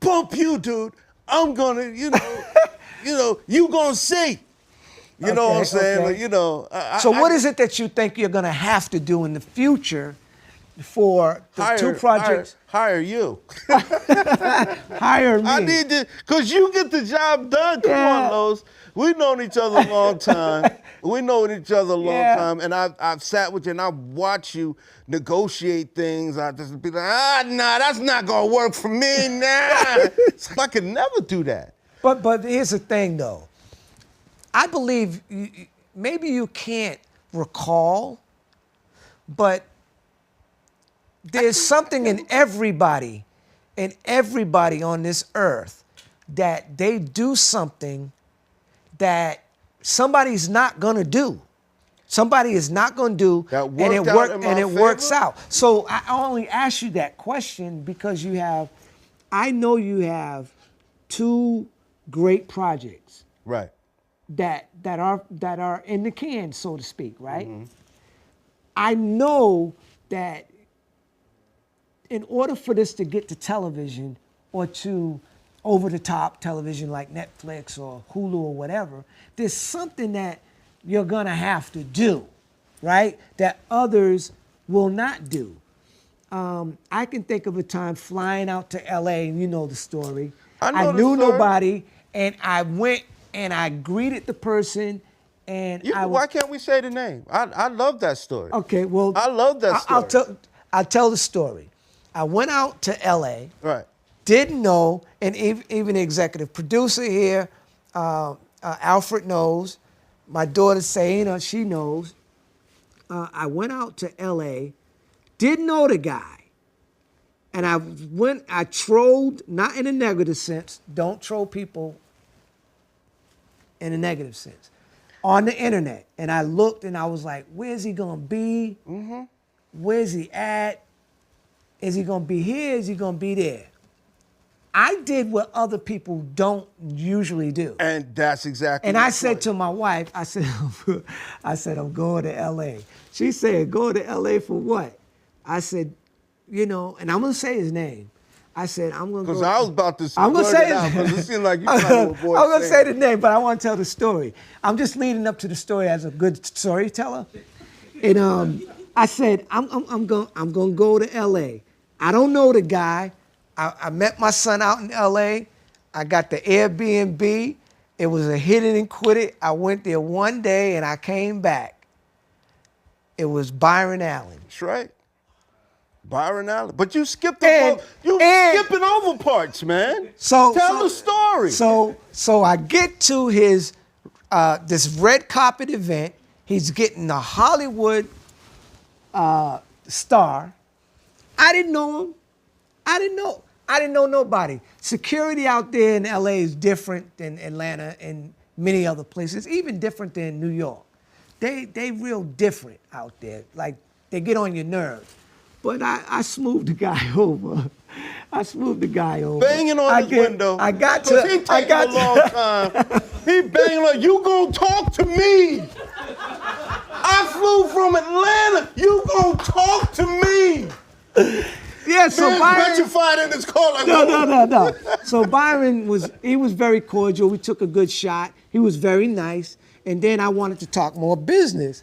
Bump you, dude. I'm gonna, you know, you gonna see. You know what I'm saying? okay. Like, you know. So what is it that you think you're gonna have to do in the future for the two projects? Hire you. Hire me. I need to, because you get the job done. Come on, Los. We've known each other a long time. We know each other a long time. And I've sat with you and I've watched you negotiate things. I just be like, nah, that's not going to work for me, nah. I could never do that. But here's the thing, though. I believe maybe you can't recall, but there's something in everybody on this earth that they do something that somebody's not gonna do. Somebody is not gonna do, and it works out. So I only ask you that question because I know you have 2 great projects. Right. That are in the can, so to speak, right? I know that in order for this to get to television or to over-the-top television like Netflix or Hulu or whatever, there's something that you're gonna have to do, right? That others will not do. I can think of a time flying out to LA, and you know the story. I knew nobody, and I went and I greeted the person, and why can't we say the name? I love that story. Okay, well, I love that story. I'll tell the story. I went out to LA. Right. Didn't know, and even the executive producer here, Alfred knows. My daughter Seina, she knows. I went out to LA, didn't know the guy, and I trolled, not in a negative sense. Don't troll people in a negative sense, on the internet. And I looked and I was like, where's he gonna be? Where's he at? Is he gonna be here? Is he gonna be there? I did what other people don't usually do. And that's exactly. And I said to my wife, I said, I'm going to LA. She said, going to LA for what? I said, you know, and I'm gonna say his name. I said, I'm gonna go. Because I was about to. I'm gonna say his name. It seemed like you trying to avoid. I'm gonna say the name, but I want to tell the story. I'm just leading up to the story as a good storyteller. And I said, I'm gonna go to LA. I don't know the guy. I met my son out in LA. I got the Airbnb. It was a hit it and quit it. I went there one day and I came back. It was Byron Allen. That's right. Byron Allen. But you skipped skipping over parts, man. Tell the story. So I get to his this red carpet event. He's getting a Hollywood star. I didn't know him. I didn't know nobody. Security out there in LA is different than Atlanta and many other places, even different than New York. They real different out there. Like, they get on your nerves. But I smoothed the guy over. Banging on his window. I got to. He taking a long time. He banging on. You gonna talk to me? I flew from Atlanta. You gonna talk to me? Yeah. So Byron petrified in his car. Like, no. So Byron was very cordial. We took a good shot. He was very nice. And then I wanted to talk more business,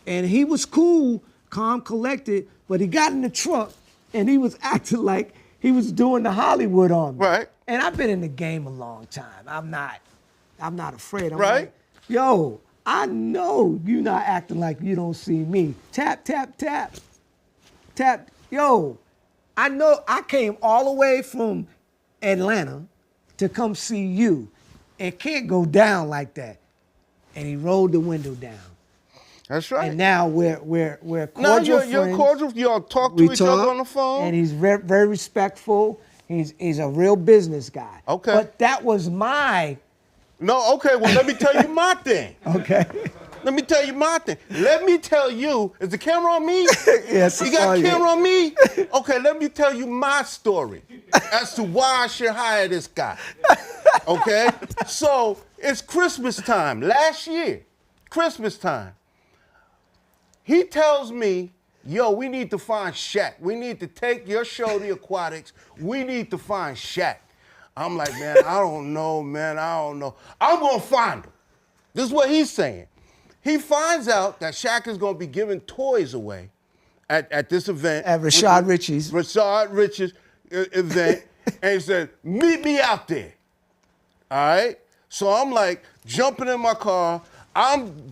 and he was cool, calm, collected. But he got in the truck, and he was acting like he was doing the Hollywood on me. Right. And I've been in the game a long time. I'm not afraid. I'm right. Like, yo, I know you not acting like you don't see me. Tap, tap, tap. Tap. Yo, I know I came all the way from Atlanta to come see you. It can't go down like that. And he rolled the window down. That's right. And now we're cordial now you're friends. cordial. Y'all talk to each other on the phone. And he's very respectful. He's a real business guy. Okay. But that was my... No, okay, well, let me tell you my thing. Okay. Let me tell you my thing. Let me tell you, is the camera on me? Yes, you got a camera on me? Okay, let me tell you my story as to why I should hire this guy. Okay? So, it's Christmas time, last year, Christmas time. He tells me, yo, we need to find Shaq. We need to take your show, The Aquatics. We need to find Shaq. I'm like, man, I don't know, man. I don't know. I'm going to find him. This is what he's saying. He finds out that Shaq is going to be giving toys away at this event. At Rashad Richie's. Rashad Richie's event. And he said, meet me out there. All right? So I'm like jumping in my car.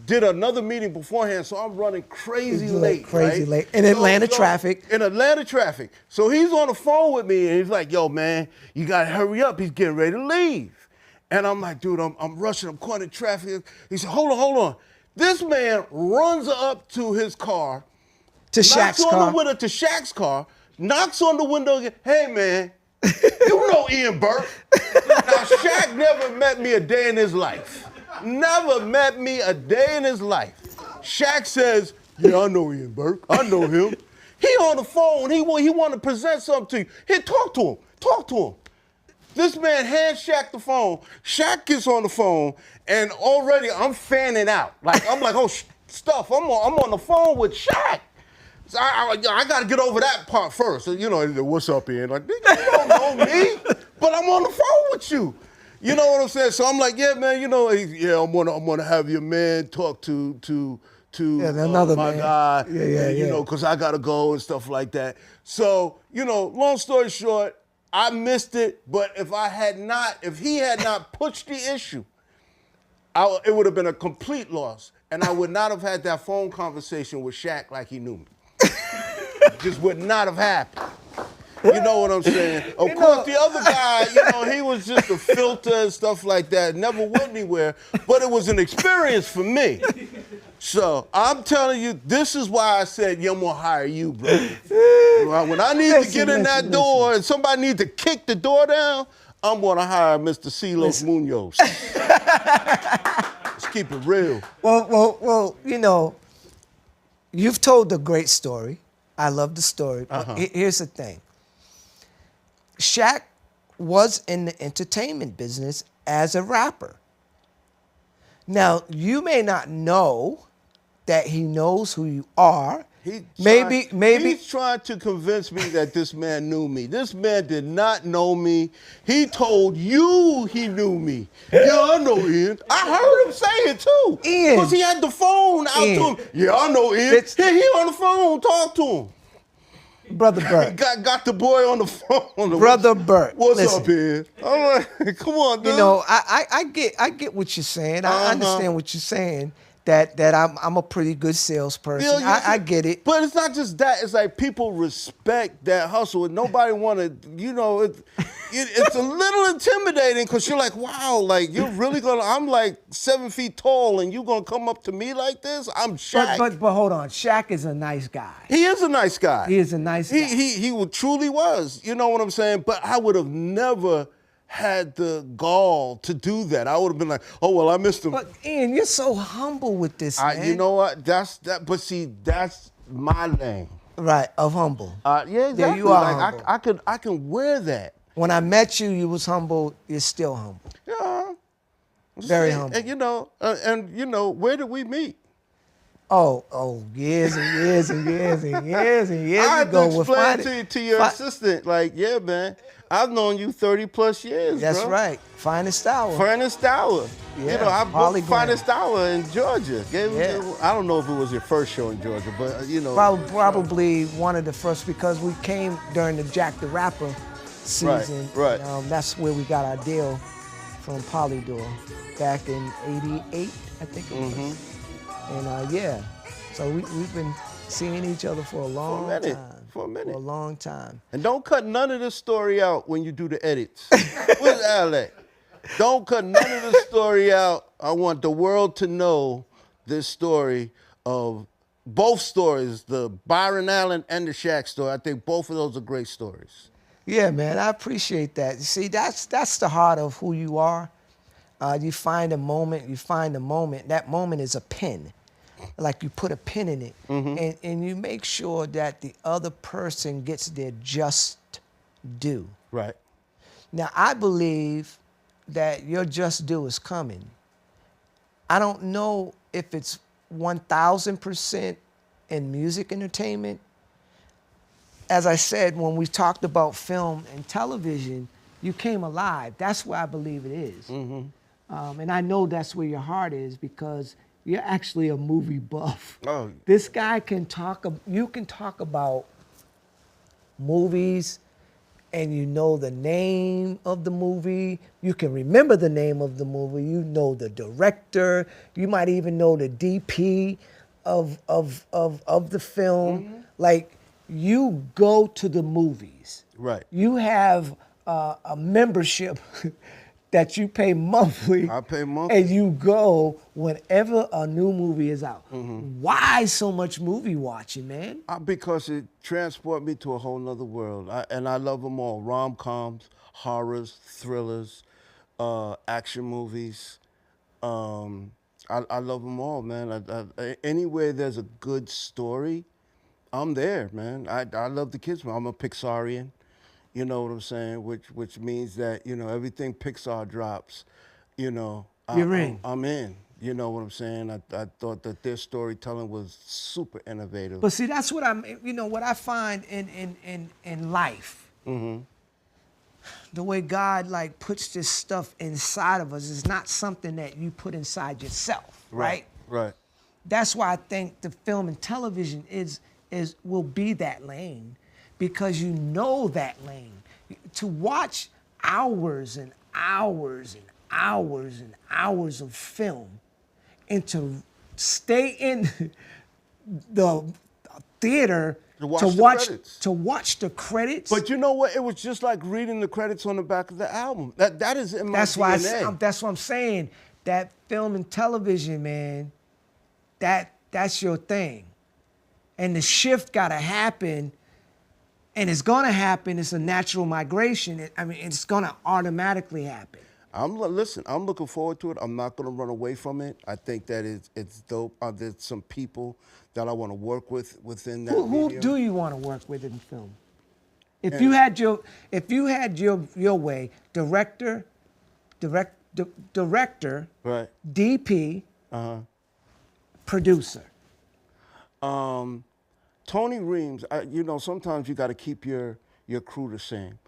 Did another meeting beforehand, so I'm running crazy late. Crazy right? late. In Atlanta traffic. In Atlanta traffic. So he's on the phone with me, and he's like, yo, man, you got to hurry up. He's getting ready to leave. And I'm like, dude, I'm rushing. I'm caught in traffic. He said, hold on. This man runs up to his car. To Shaq's car. To Shaq's car, knocks on the window again. Hey, man, you know Ian Burke. Now, Shaq never met me a day in his life. Never met me a day in his life. Shaq says, yeah, I know Ian Burke. I know him. He on the phone. He want to present something to you. Here, talk to him. Talk to him. This man hands Shaq the phone. Shaq gets on the phone, and already I'm fanning out. I'm like, oh, stuff. I'm on the phone with Shaq. So I got to get over that part first. You know, what's up, Ian? Like, you don't know me, but I'm on the phone with you. You know what I'm saying? So I'm like, yeah, man, you know, I'm gonna have your man talk to another my man. guy, Yeah. You know, because I gotta go and stuff like that. So, you know, long story short, I missed it. But if he had not pushed the issue, it would have been a complete loss, and I would not have had that phone conversation with Shaq like he knew me. Just would not have happened. You know what I'm saying? Of course, the other guy, you know, he was just a filter and stuff like that. Never went anywhere, but it was an experience for me. So I'm telling you, this is why I said, yeah, I'm gonna hire you, bro. When I need to get in that door and somebody needs to kick the door down, I'm gonna hire Mr. Seina Muñoz. Let's keep it real. Well, you know, you've told a great story. I love the story. But here's the thing. Shaq was in the entertainment business as a rapper. Now, you may not know that he knows who you are. Maybe he's trying to convince me that this man knew me. This man did not know me. He told you he knew me. Yeah, I know Ian. I heard him say it too. Ian. Because he had the phone out to him. Yeah, I know Ian. He on the phone. Talk to him. Brother Burke. got the boy on the phone. Brother Burke. What's listen, up here? I'm like, come on, dude. You know, I get what you're saying. I understand what you're saying. That I'm a pretty good salesperson. Yeah, I get it. But it's not just that. It's like people respect that hustle, and nobody want to. You know, it's a little intimidating because you're like, wow, like you're really gonna. I'm like 7 feet tall, and you gonna come up to me like this? I'm Shaq. But hold on, Shaq is a nice guy. He is a nice guy. He is a nice guy. He truly was. You know what I'm saying? But I would have never had the gall to do that. I would have been like, oh well, I missed him. But Ian, you're so humble with this, man. You know what? That's that. But see, that's my lane. Right, of humble. Yeah, exactly. Yeah, you are like humble. I can wear that. When I met you, you was humble. You're still humble. Yeah. Very humble. And you know, where did we meet? Oh, years and years and years and years and years I had ago. to explain to your assistant, like, yeah, man, I've known you 30 plus years. That's bro. right. Finest hour. Finest hour. Yeah, You know, I booked Polygram. Finest Hour in Georgia. Yeah. I don't know if it was your first show in Georgia, but you know. Probably one of the first because we came during the Jack the Rapper season. Right. And, that's where we got our deal from Polydor back in '88, I think it was. Mm-hmm. And yeah, so we've been seeing each other for a long time. For a minute. For a long time. And don't cut none of this story out when you do the edits. Where's Al at? Don't cut none of the story out. I want the world to know this story of both stories, the Byron Allen and the Shaq story. I think both of those are great stories. Yeah, man, I appreciate that. You see, that's the heart of who you are. You find a moment, That moment is a pen. Like you put a pin in it, and you make sure that the other person gets their just due. Right. Now, I believe that your just due is coming. I don't know if it's 1,000% in music entertainment. As I said, when we talked about film and television, you came alive. That's where I believe it is. And I know that's where your heart is because you're actually a movie buff. Oh. This guy can talk, you can talk about movies and you know the name of the movie. You can remember the name of the movie. You know the director. You might even know the DP of the film. Like, you go to the movies. Right. You have a membership that you pay monthly. I pay monthly. And you go whenever a new movie is out. Why so much movie watching, man? Because it transported me to a whole nother world. And I love them all. Rom-coms, horrors, thrillers, action movies. I love them all, man. Anywhere there's a good story, I'm there, man. I love the kids. I'm a Pixarian. You know what I'm saying? Which means that, you know, everything Pixar drops, you know, You're in. I'm in. You know what I'm saying? I thought that their storytelling was super innovative. But see, that's what what I find in life. The way God like puts this stuff inside of us is not something that you put inside yourself, right? Right. That's why I think the film and television will be that lane. Because you know that lane. To watch hours and hours and hours and hours of film and to stay in the theater to watch the credits. But you know what? It was just like reading the credits on the back of the album. That is in my DNA. That's what I'm saying. That film and television, man, that's your thing. And the shift gotta happen. And it's gonna happen. It's a natural migration. It's gonna automatically happen. Listen, I'm looking forward to it. I'm not gonna run away from it. I think that it's dope. There's some people that I want to work with within that Who medium. do you want to work with in film? If you had your way, director, Right. DP, producer. Tony Reams, you know, sometimes you got to keep your crew the same.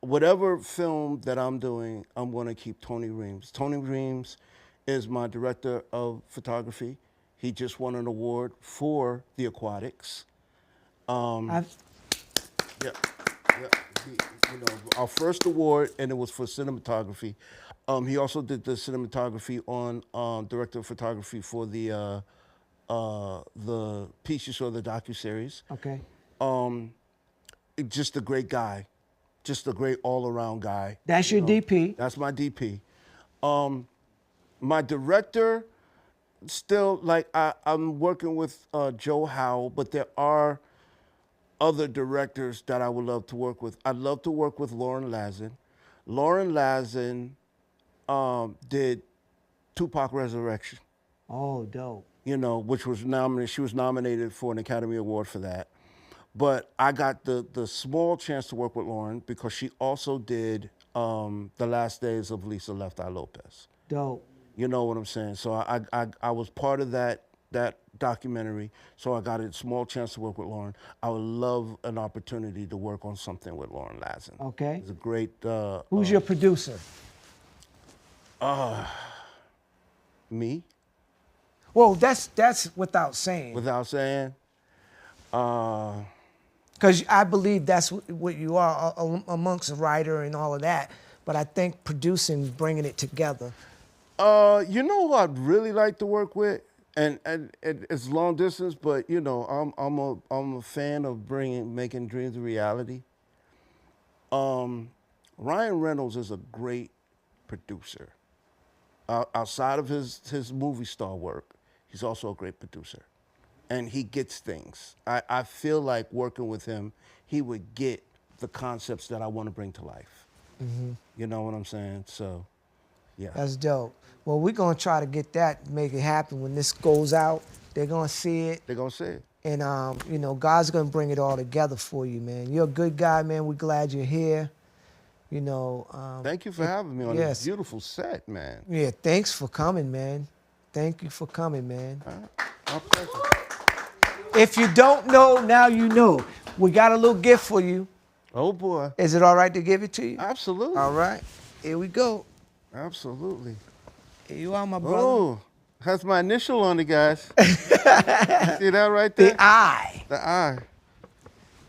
Whatever film that I'm doing, I'm going to keep Tony Reams. Tony Reams is my director of photography. He just won an award for the Aquatics. Yeah. Yeah. You know, our first award, and it was for cinematography. He also did the cinematography on director of photography for the piece you saw, the docuseries. Okay. Just a great guy, just a great all-around guy. That's your DP. That's my DP. My director, still, like, I'm working with Joe Howell, but there are other directors that I would love to work with. I'd love to work with Lauren Lazin. Lauren Lazin did Tupac Resurrection, Oh, dope. you know, which was nominated. She was nominated for an Academy Award for that. But I got the small chance to work with Lauren because she also did The Last Days of Lisa Left Eye Lopez. Dope. You know what I'm saying? So I was part of that documentary, so I got a small chance to work with Lauren. I would love an opportunity to work on something with Lauren Lazin. Okay. It's a great... Who's your producer? Me, Well, that's without saying. without saying. Because I believe that's what you are amongst a writer and all of that. But I think producing, bringing it together. You know who I'd really like to work with? And it's long distance, but you know, I'm a fan of making dreams a reality. Ryan Reynolds is a great producer. Outside of his movie star work, he's also a great producer. And he gets things. I feel like working with him, he would get the concepts that I want to bring to life. Mm-hmm. You know what I'm saying? So, yeah. That's dope. Well, we're going to try to get that, make it happen. When this goes out, they're going to see it. They're going to say it. And, you know, God's going to bring it all together for you, man. You're a good guy, man. We're glad you're here. You know. Thank you for having me on yes. this beautiful set, man. Yeah, thanks for coming, man. Thank you for coming, man. My pleasure. If you don't know, now you know. We got a little gift for you. Oh, boy. Is it all right to give it to you? Absolutely. All right. Here we go. Absolutely. Here you are, my brother. Oh, has my initial on it, guys. See that right there? The I. The I.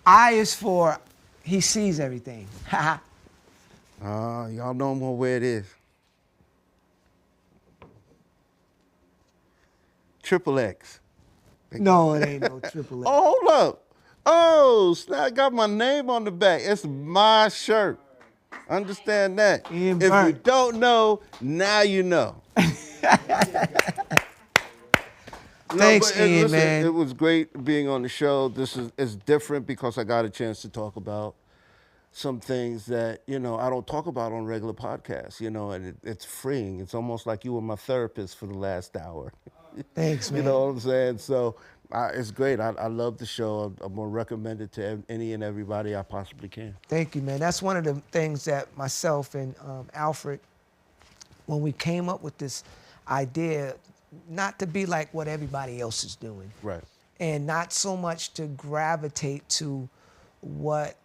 I is for he sees everything. Y'all know more where it is. Triple X. No, it ain't no triple X. Oh, hold up. Oh, snap, I got my name on the back. It's my shirt. Understand that. Ian If you Burke. don't know, now you know. Thanks, but, Ian, listen, man. It was great being on the show. It's different because I got a chance to talk about some things that, you know, I don't talk about on regular podcasts, you know, and it's freeing. It's almost like you were my therapist for the last hour. Thanks, man. You know what I'm saying? So it's great. I love the show. I'm going to recommend it to any and everybody I possibly can. Thank you, man. That's one of the things that myself and Alfred, when we came up with this idea, not to be like what everybody else is doing. Right. And not so much to gravitate to what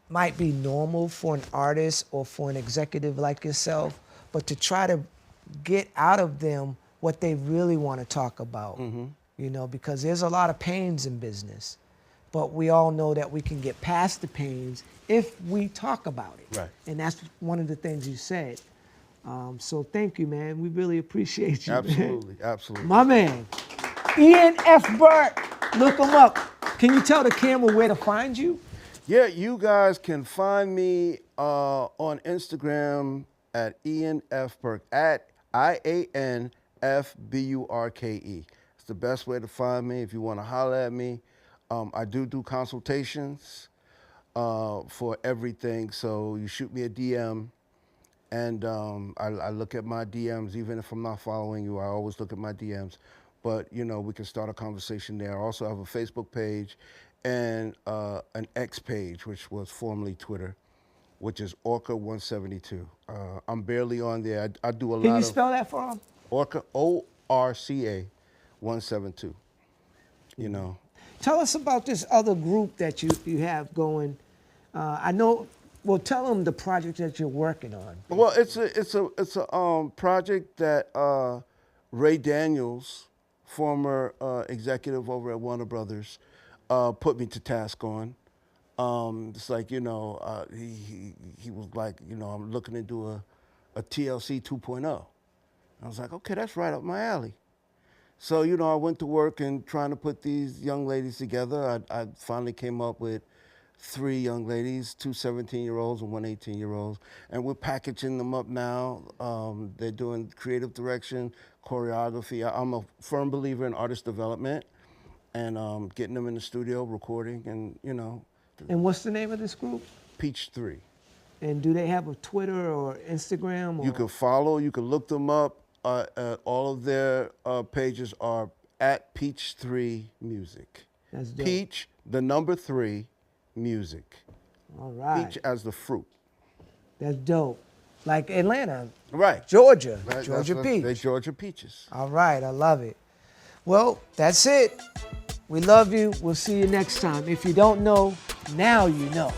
might be normal for an artist or for an executive like yourself, but to try to get out of them what they really want to talk about. Mm-hmm. You know, because there's a lot of pains in business, but we all know that we can get past the pains if we talk about it. Right. And that's one of the things you said. So thank you, man. We really appreciate you. Absolutely, Man. absolutely. My man, Ian F. Burke. Look him up. Can you tell the camera where to find you? Yeah, you guys can find me on Instagram at Ian F. Burke, at IANFBURKE. It's the best way to find me if you want to holler at me. I do consultations for everything, so you shoot me a DM, and I look at my DMs. Even if I'm not following you, I always look at my DMs. But, you know, we can start a conversation there. I also have a Facebook page and an X page, which was formerly Twitter, which is Orca172. I'm barely on there. I do a lot of... Can you spell that for him? Orca, ORCA 172, you know. Tell us about this other group that you have going. I know, well, tell them the project that you're working on. Well, it's a project that Ray Daniels, former executive over at Warner Brothers, put me to task on. It's like, you know, he was like, you know, I'm looking to do a TLC 2.0. I was like, okay, that's right up my alley. So, you know, I went to work and trying to put these young ladies together. I finally came up with 3 young ladies, 2 17-year-olds and 1 18-year-old, and we're packaging them up now. They're doing creative direction, choreography. I'm a firm believer in artist development and getting them in the studio, recording, and, you know. And what's the name of this group? Peach 3. And do they have a Twitter or Instagram? Or? You can follow, you can look them up. All of their pages are at Peach 3 Music. That's dope. Peach, the number 3, Music. All right. Peach as the fruit. That's dope. Like Atlanta. Right. Georgia. Right, Georgia Peach. They're Georgia Peaches. All right, I love it. Well, that's it. We love you. We'll see you next time. If you don't know, now you know.